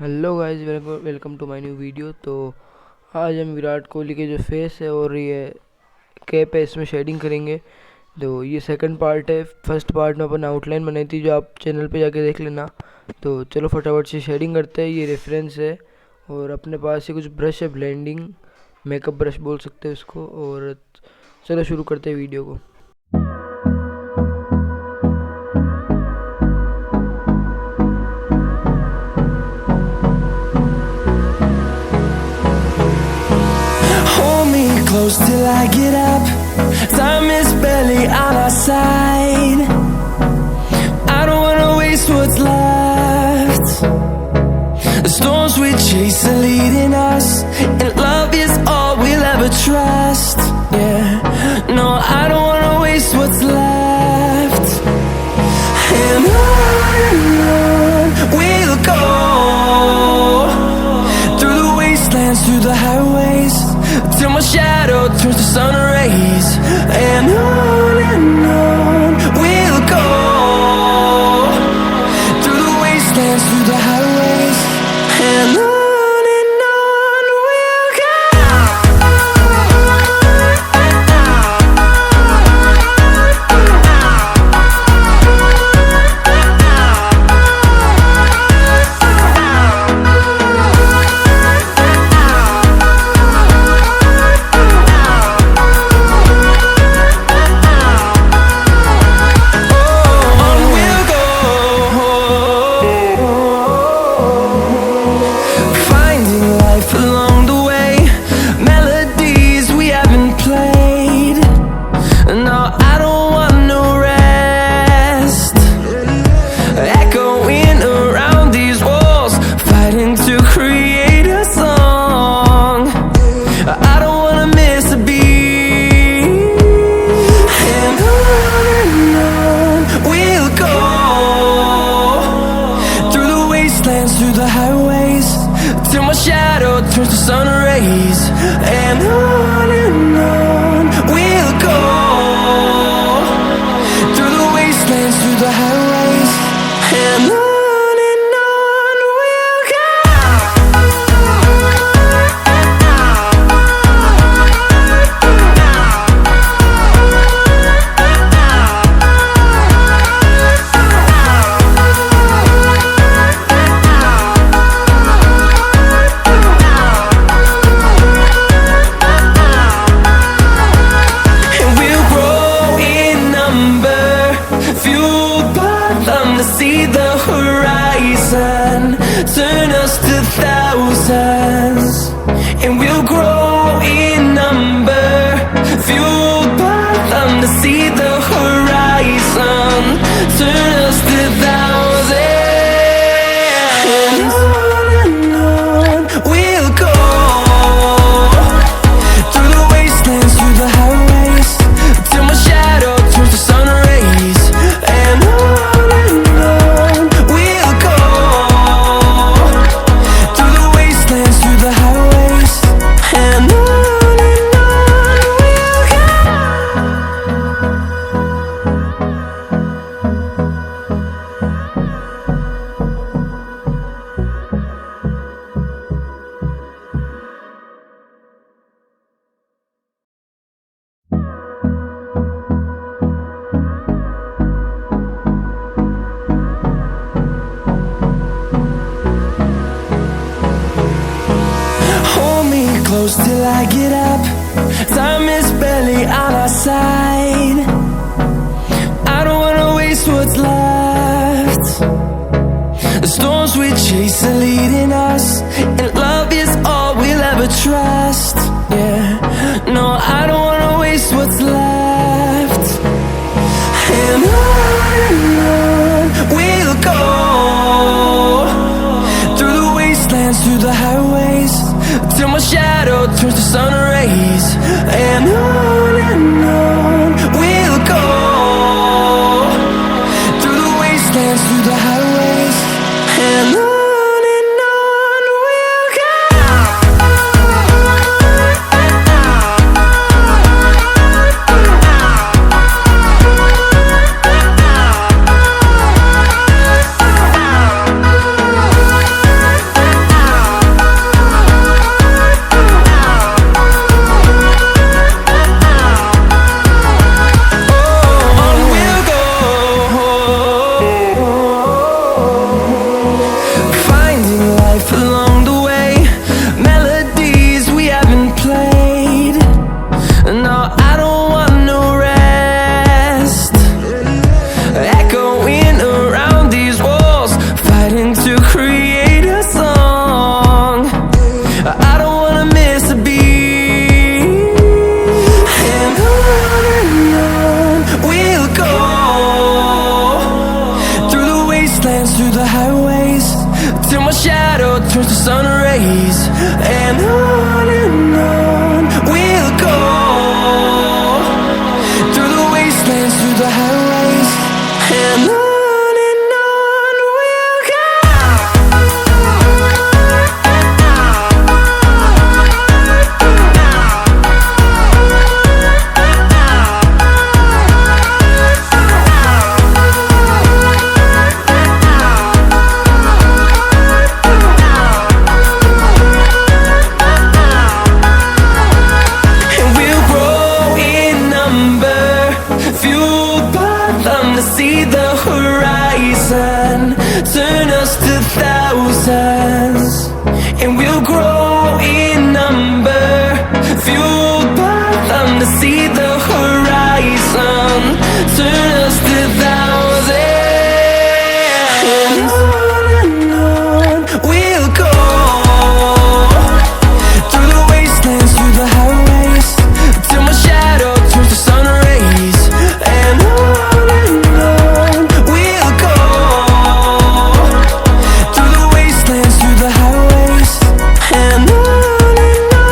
Hello guys, welcome to my new video. तो आज हम विराट कोहली के जो फेस है और ये कैप है इसमें शेडिंग करेंगे। तो ये सेकंड पार्ट है। फर्स्ट पार्ट में अपन आउटलाइन बनाई थी, जो आप चैनल पे जाके देख लेना। तो चलो फटाफट से शेडिंग करते हैं। ये रेफरेंस है और अपने पास ही कुछ ब्रश है, ब्लेंडिंग मेकअप ब्रश बोल सकते हैं उसको। और चलो शुरू करते हैं वीडियो को। Close till I get up. Time is barely on our side. I don't wanna waste what's left. The storms we chase are leading us, and love is all we'll ever trust. Yeah, no, I don't wanna waste what's left. And on we'll go, through the wastelands, through the highways, till my shadow turns to sun rays. And on we'll go, through the wastelands, through the highways. And on we'll go. Through the highways, till my shadow turns to sun rays. And on we'll go, through the wastelands, through the highways. And on we'll go. See the horizon, turn us to thousands, and we'll grow in number, fueled by them to see the horizon, turn us to thousands. And on we'll go, through the wastelands, through the highways, till my shadow turns to sun rays. And on close till I get up. Time is barely on our side. I don't wanna waste what's left. The storms we chase are leading us, and love is all we'll ever trust. Yeah, no, I don't wanna waste what's left. And on we'll go, through the wastelands, through the highways, till my shadow turns to sun rays. And on we'll go, through the wastelands, through the highways. And on we'll go. and on we'll go, through the wastelands, through the highways, and on we'll go. See the horizon turn us to thousands, and we'll grow in number, fueled by them to see the horizon turn us to thousands, and on we'll go, through the wastelands, through the highways, till my shadow turns to sun rays, and on we'll go, through the wastelands, through the highways, and on we'll go.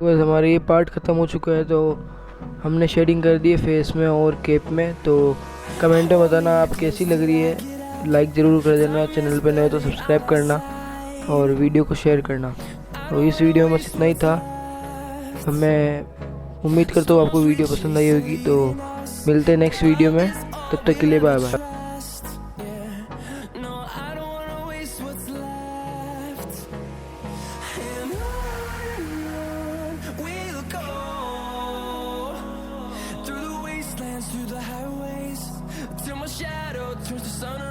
बस हमारा ये part ख़त्म हो चुका है। तो हमने shading कर दी है फेस में और केप में। तो कमेंट में बताना आप कैसी लग रही है, लाइक ज़रूर कर देना, चैनल पे नए हो तो सब्सक्राइब करना और वीडियो को शेयर करना। तो इस वीडियो में बस इतना ही था। मैं उम्मीद करता हूँ आपको वीडियो पसंद आई होगी। तो मिलते हैं नेक्स्ट वीडियो में, तब तक के लिए bye bye. We'll go, through the wastelands, through the highways, till my shadow turns to sun.